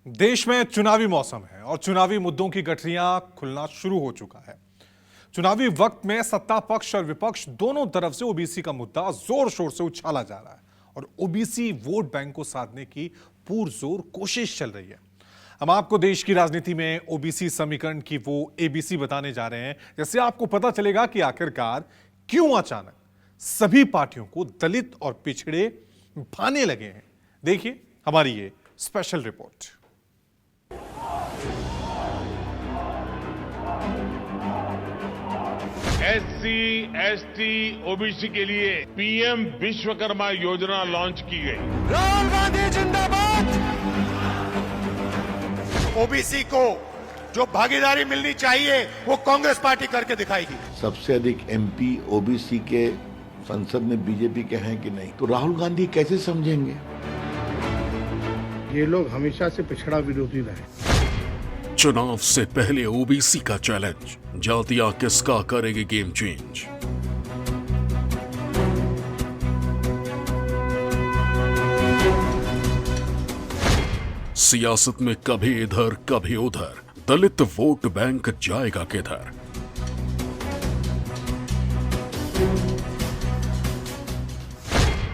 देश में चुनावी मौसम है और चुनावी मुद्दों की गठरियां खुलना शुरू हो चुका है। चुनावी वक्त में सत्ता पक्ष और विपक्ष दोनों तरफ से ओबीसी का मुद्दा जोर शोर से उछाला जा रहा है और ओबीसी वोट बैंक को साधने की पुरजोर कोशिश चल रही है। हम आपको देश की राजनीति में ओबीसी समीकरण की वो एबीसी बताने जा रहे हैं, जिससे आपको पता चलेगा कि आखिरकार क्यों अचानक सभी पार्टियों को दलित और पिछड़े भाने लगे हैं। देखिए हमारी ये special report. SC, ST, OBC के लिए पीएम विश्वकर्मा योजना लॉन्च की गई। राहुल गांधी जिंदाबाद। ओबीसी को जो भागीदारी मिलनी चाहिए वो कांग्रेस पार्टी करके दिखाएगी। सबसे अधिक एमपी ओबीसी के संसद में बीजेपी के हैं कि नहीं, तो राहुल गांधी कैसे समझेंगे? ये लोग हमेशा से पिछड़ा विरोधी रहे। चुनाव से पहले ओबीसी का चैलेंज, जातियां किसका करेगी गेम चेंज। सियासत में कभी इधर कभी उधर, दलित वोट बैंक जाएगा किधर।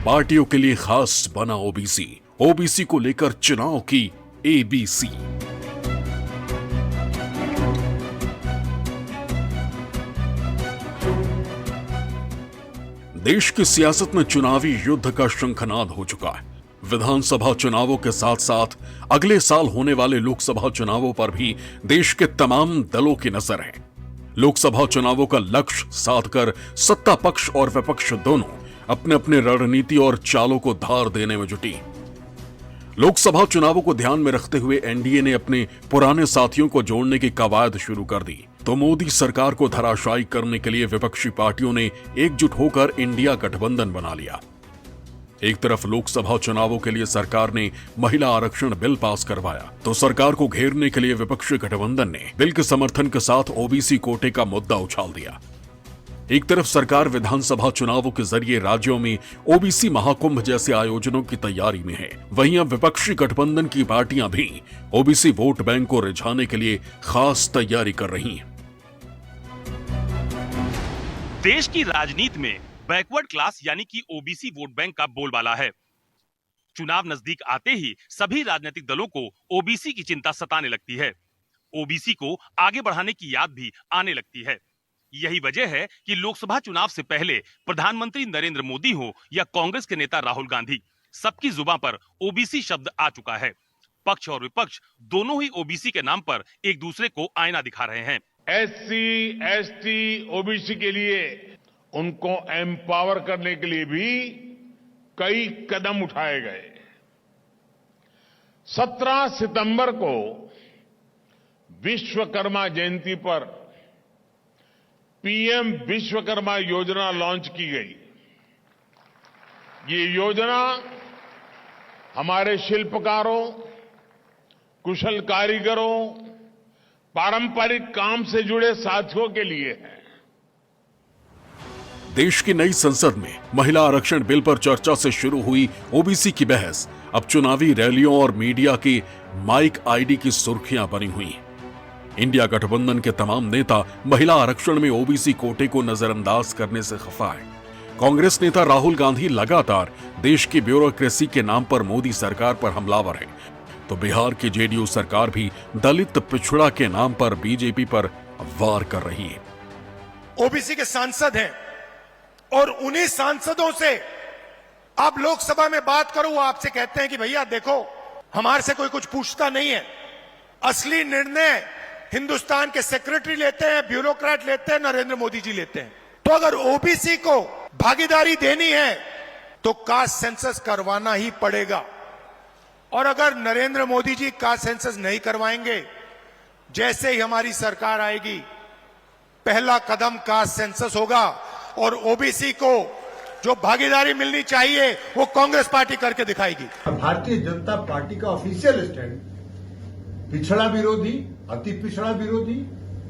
पार्टियों के लिए खास बना ओबीसी, ओबीसी को लेकर चुनाव की एबीसी। देश की सियासत में चुनावी युद्ध का शंखनाद हो चुका है। विधानसभा चुनावों के साथ साथ अगले साल होने वाले लोकसभा चुनावों पर भी देश के तमाम दलों की नजर है। लोकसभा चुनावों का लक्ष्य साधकर सत्ता पक्ष और विपक्ष दोनों अपने अपने रणनीति और चालों को धार देने में जुटी। लोकसभा चुनावों को ध्यान में रखते हुए एनडीए ने अपने पुराने साथियों को जोड़ने की कवायद शुरू कर दी, तो मोदी सरकार को धराशायी करने के लिए विपक्षी पार्टियों ने एकजुट होकर इंडिया गठबंधन बना लिया। एक तरफ लोकसभा चुनावों के लिए सरकार ने महिला आरक्षण बिल पास करवाया, तो सरकार को घेरने के लिए विपक्षी गठबंधन ने बिल के समर्थन के साथ ओबीसी कोटे का मुद्दा उछाल दिया। एक तरफ सरकार विधानसभा चुनावों के जरिए राज्यों में ओबीसी महाकुंभ जैसे आयोजनों की तैयारी में है, वहीं अब विपक्षी गठबंधन की पार्टियां भी ओबीसी वोट बैंक को रिझाने के लिए खास तैयारी कर रही हैं। देश की राजनीति में बैकवर्ड क्लास यानी कि ओबीसी वोट बैंक का बोलबाला है। चुनाव नजदीक आते ही सभी राजनीतिक दलों को ओबीसी की चिंता सताने लगती है। ओबीसी को आगे बढ़ाने की याद भी आने लगती है। यही वजह है कि लोकसभा चुनाव से पहले प्रधानमंत्री नरेंद्र मोदी हो या कांग्रेस के नेता राहुल गांधी, सबकी जुबान पर ओबीसी शब्द आ चुका है। पक्ष और विपक्ष दोनों ही ओबीसी के नाम पर एक दूसरे को आईना दिखा रहे हैं। एससी, एसटी, ओबीसी के लिए उनको एम्पावर करने के लिए भी कई कदम उठाए गए। 17 सितंबर को विश्वकर्मा जयंती पर पीएम विश्वकर्मा योजना लॉन्च की गई। ये योजना हमारे शिल्पकारों, कुशल कारीगरों, पारंपरिक काम से जुड़े साथियों के लिए है। देश की नई संसद में महिला आरक्षण बिल पर चर्चा से शुरू हुई ओबीसी की बहस अब चुनावी रैलियों और मीडिया की माइक आईडी की सुर्खियां बनी हुई। इंडिया गठबंधन के तमाम नेता महिला आरक्षण में ओबीसी कोटे को नजरअंदाज करने से खफा है। कांग्रेस नेता राहुल गांधी लगातार देश की ब्यूरोक्रेसी के नाम पर मोदी सरकार पर हमलावर है, तो बिहार की जेडीयू सरकार भी दलित पिछड़ा के नाम पर बीजेपी पर वार कर रही है। ओबीसी के सांसद हैं और उन्हीं सांसदों से आप लोकसभा में बात करो, वो आपसे कहते हैं कि भैया देखो हमारे से कोई कुछ पूछता नहीं है, असली निर्णय हिंदुस्तान के सेक्रेटरी लेते हैं, ब्यूरोक्रेट लेते हैं, नरेंद्र मोदी जी लेते हैं। तो अगर ओबीसी को भागीदारी देनी है तो कास्ट सेंसस करवाना ही पड़ेगा, और अगर नरेंद्र मोदी जी कास्ट सेंसस नहीं करवाएंगे, जैसे ही हमारी सरकार आएगी पहला कदम कास्ट सेंसस होगा और ओबीसी को जो भागीदारी मिलनी चाहिए वो कांग्रेस पार्टी करके दिखाएगी। भारतीय जनता पार्टी का ऑफिशियल स्टैंड पिछड़ा विरोधी, अति पिछड़ा विरोधी,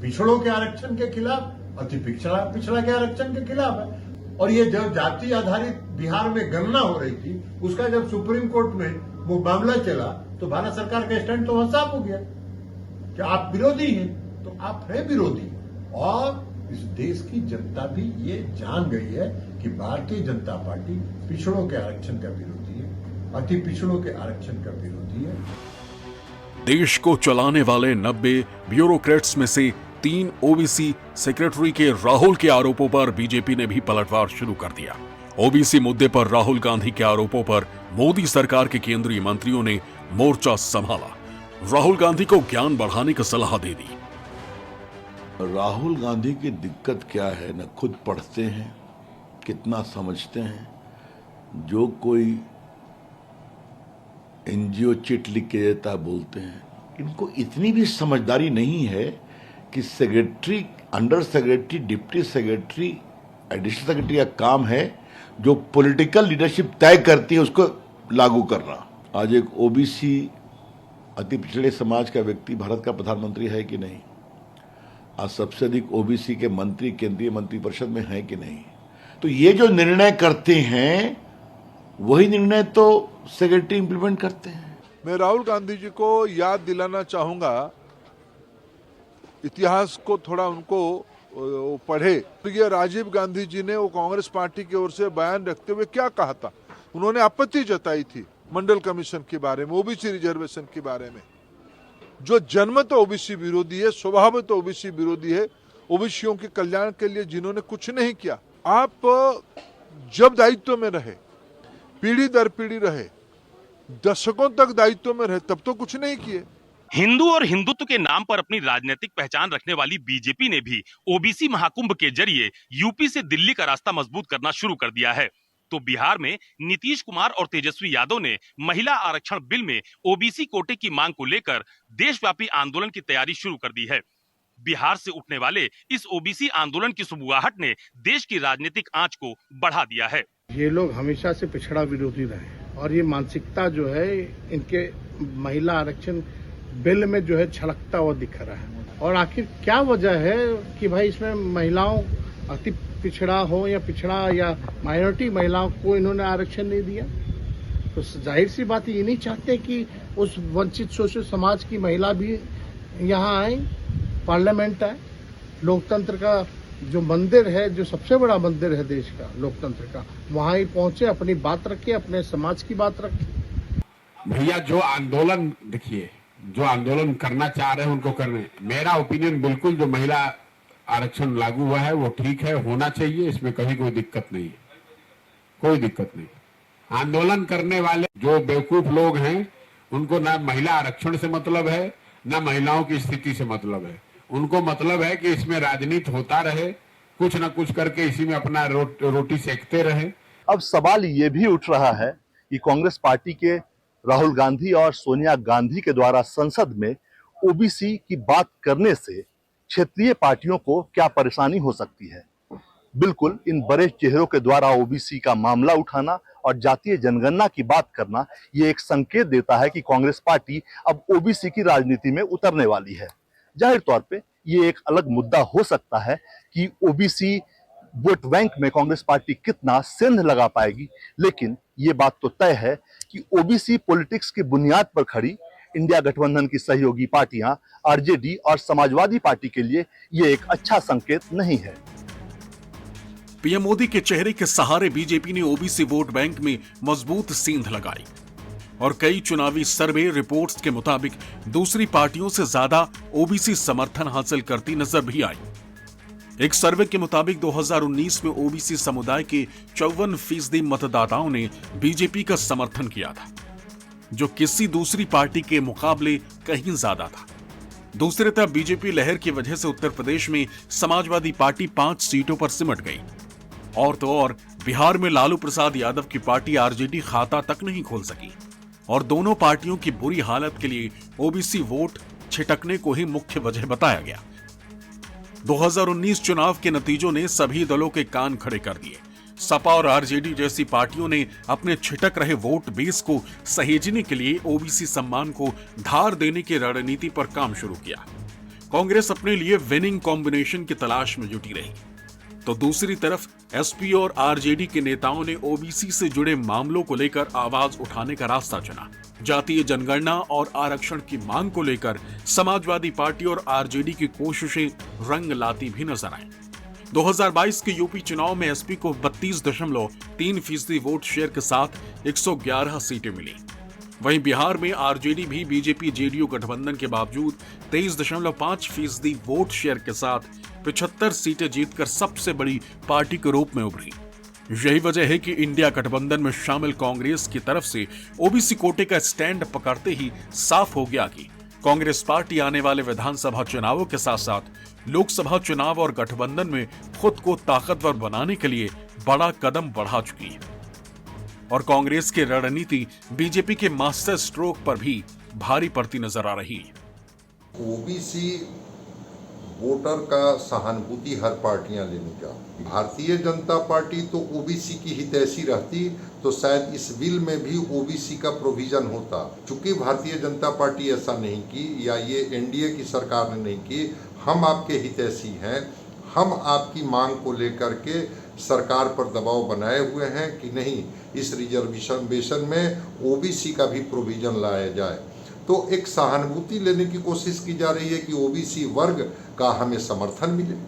पिछड़ों के आरक्षण के खिलाफ, अति पिछड़ा के आरक्षण के खिलाफ है। और ये जब जाति आधारित बिहार में गणना हो रही थी, उसका जब सुप्रीम कोर्ट में वो मामला चला तो भारत सरकार का स्टैंड तो वहां साफ हो गया कि आप विरोधी हैं, तो आप हैं विरोधी। और इस देश की जनता भी ये जान गई है कि भारतीय जनता पार्टी पिछड़ों के आरक्षण का विरोधी है, अति पिछड़ों के आरक्षण का विरोधी है। देश को चलाने वाले 90 ब्यूरोक्रेट्स में से 3 ओबीसी सेक्रेटरी के राहुल के आरोपों पर बीजेपी ने भी पलटवार शुरू कर दिया। ओबीसी मुद्दे पर राहुल गांधी के आरोपों पर मोदी सरकार के केंद्रीय मंत्रियों ने मोर्चा संभाला। राहुल गांधी को ज्ञान बढ़ाने की सलाह दे दी। राहुल गांधी की दिक्कत क्या है, न खुद पढ़ते हैं, कितना समझते हैं। जो कोई एनजीओ चिट लिख के देता बोलते हैं। इनको इतनी भी समझदारी नहीं है कि secretary, under secretary, deputy secretary, additional secretary का काम है जो पॉलिटिकल लीडरशिप तय करती है उसको लागू करना। आज एक ओबीसी अति पिछड़े समाज का व्यक्ति भारत का प्रधानमंत्री है कि नहीं? आज सबसे अधिक ओबीसी के मंत्री केंद्रीय मंत्रिपरिषद में है कि नहीं? तो ये जो निर्णय करते हैं वही निर्णय तो सेक्रेटरी इंप्लीमेंट करते हैं। मैं राहुल गांधी जी को याद दिलाना चाहूंगा, इतिहास को थोड़ा उनको पढ़े। तो ये राजीव गांधी जी ने वो कांग्रेस पार्टी की ओर से बयान रखते हुए क्या कहा था? उन्होंने आपत्ति जताई थी मंडल कमीशन के बारे में, ओबीसी रिजर्वेशन के बारे में। जो जन्म तो ओबीसी विरोधी है, स्वभाव में तो ओबीसी विरोधी है, ओबीसीयों के कल्याण के लिए जिन्होंने कुछ नहीं किया। आप जब दायित्व में रहे, पीढ़ी दर पीढ़ी रहे, दशकों तक दायित्व में रहे, तब तो कुछ नहीं किए। हिंदू और हिंदुत्व के नाम पर अपनी राजनीतिक पहचान रखने वाली बीजेपी ने भी ओबीसी महाकुंभ के जरिए यूपी से दिल्ली का रास्ता मजबूत करना शुरू कर दिया है। तो बिहार में नीतीश कुमार और तेजस्वी यादव ने महिला आरक्षण बिल में ओबीसी कोटे की मांग को लेकर देशव्यापी आंदोलन की तैयारी शुरू कर दी है। बिहार से उठने वाले इस ओबीसी आंदोलन की सुबुगाहट ने देश की राजनीतिक आंच को बढ़ा दिया है। ये लोग हमेशा से पिछड़ा विरोधी रहे और ये मानसिकता जो है इनके महिला आरक्षण बिल में जो है छलकता हुआ दिख रहा है। और आखिर क्या वजह है कि भाई इसमें महिलाओं, अति पिछड़ा हो या पिछड़ा या माइनॉरिटी महिलाओं को इन्होंने आरक्षण नहीं दिया? तो जाहिर सी बात ये नहीं चाहते कि उस वंचित शोषित समाज की महिला भी यहाँ आए, पार्लियामेंट आए। लोकतंत्र का जो मंदिर है, जो सबसे बड़ा मंदिर है देश का, लोकतंत्र का, वहां ही पहुंचे, अपनी बात रखे, अपने समाज की बात रखे। भैया जो आंदोलन देखिए, जो आंदोलन करना चाह रहे हैं उनको करने। मेरा ओपिनियन बिल्कुल जो महिला आरक्षण लागू हुआ है वो ठीक है, होना चाहिए, इसमें कभी कोई दिक्कत नहीं है, कोई दिक्कत नहीं। आंदोलन करने वाले जो बेवकूफ लोग हैं उनको ना महिला आरक्षण से मतलब है, ना महिलाओं की स्थिति से मतलब है। उनको मतलब है कि इसमें राजनीति होता रहे, कुछ ना कुछ करके इसी में अपना रोटी सेकते रहे। अब सवाल ये भी उठ रहा है कि कांग्रेस पार्टी के राहुल गांधी और सोनिया गांधी के द्वारा संसद में ओबीसी की बात करने से क्षेत्रीय पार्टियों को क्या परेशानी हो सकती है। बिल्कुल इन बड़े चेहरों के द्वारा ओबीसी का मामला उठाना और जातीय जनगणना की बात करना ये एक संकेत देता है कि कांग्रेस पार्टी अब ओबीसी की राजनीति में उतरने वाली है। जाहिर तौर पे ये एक अलग मुद्दा हो सकता है कि ओबीसी वोट बैंक में कांग्रेस पार्टी कितना सेंध लगा पाएगी, लेकिन ये बात तो तय है कि ओबीसी पॉलिटिक्स की बुनियाद पर खड़ी इंडिया गठबंधन की सहयोगी पार्टियां आरजेडी और समाजवादी पार्टी के लिए ये एक अच्छा संकेत नहीं है। पीएम मोदी के चेहरे के सहारे बीजेपी ने ओबीसी वोट बैंक में मजबूत सेंध लगाई और कई चुनावी सर्वे रिपोर्ट्स के मुताबिक दूसरी पार्टियों से ज्यादा ओबीसी समर्थन हासिल करती नजर भी आई। एक सर्वे के मुताबिक 2019 में ओबीसी समुदाय के 54% मतदाताओं ने बीजेपी का समर्थन किया था, जो किसी दूसरी पार्टी के मुकाबले कहीं ज्यादा था। दूसरी तरफ बीजेपी लहर की वजह से उत्तर प्रदेश में समाजवादी पार्टी 5 सीटों पर सिमट गई। और तो और बिहार में लालू प्रसाद यादव की पार्टी आरजेडी खाता तक नहीं खोल सकी और दोनों पार्टियों की बुरी हालत के लिए ओबीसी वोट छिटकने को ही मुख्य वजह बताया गया। 2019 चुनाव के नतीजों ने सभी दलों के कान खड़े कर दिए। सपा और आरजेडी जैसी पार्टियों ने अपने छिटक रहे वोट बेस को सहेजने के लिए ओबीसी सम्मान को धार देने की रणनीति पर काम शुरू किया। कांग्रेस अपने लिए विनिंग कॉम्बिनेशन की तलाश में जुटी रही। तो दूसरी तरफ एसपी और आरजेडी के नेताओं ने ओबीसी से जुड़े मामलों को लेकर आवाज उठाने का रास्ता चुना। जातीय जनगणना और आरक्षण की मांग को लेकर समाजवादी पार्टी और आरजेडी की कोशिशें रंग लाती भी नजर आई। 2022 के यूपी चुनाव में एसपी को 32.3% वोट शेयर के साथ 111 सीटें मिली। वहीं बिहार में आरजेडी भी बीजेपी जेडीयू गठबंधन के बावजूद 23.5% वोट शेयर के साथ 75 सीटें जीतकर सबसे बड़ी पार्टी के रूप में उभरी। यही वजह है कि इंडिया गठबंधन में शामिल कांग्रेस की तरफ से ओबीसी कोटे का स्टैंड पकड़ते ही साफ हो गया कि कांग्रेस पार्टी आने वाले विधानसभा चुनावों के साथ साथ लोकसभा चुनाव और गठबंधन में खुद को ताकतवर बनाने के लिए बड़ा कदम बढ़ा चुकी है और कांग्रेस की रणनीति बीजेपी के मास्टर स्ट्रोक पर भी भारी पड़ती नजर आ रही है। ओबीसी वोटर का सहानुभूति हर पार्टियां लेनी चाहिए। भारतीय जनता पार्टी तो ओबीसी की हितैषी रहती तो शायद इस बिल में भी ओबीसी का प्रोविजन होता। चूंकि भारतीय जनता पार्टी ऐसा नहीं की या ये एनडीए की सरकार ने नहीं की, हम आपके हितैषी हैं, हम आपकी मांग को लेकर के सरकार पर दबाव बनाए हुए हैं कि नहीं इस रिजर्वेशन में ओबीसी का भी प्रोविजन लाया जाए। तो एक सहानुभूति लेने की कोशिश की जा रही है कि ओबीसी वर्ग का हमें समर्थन मिले।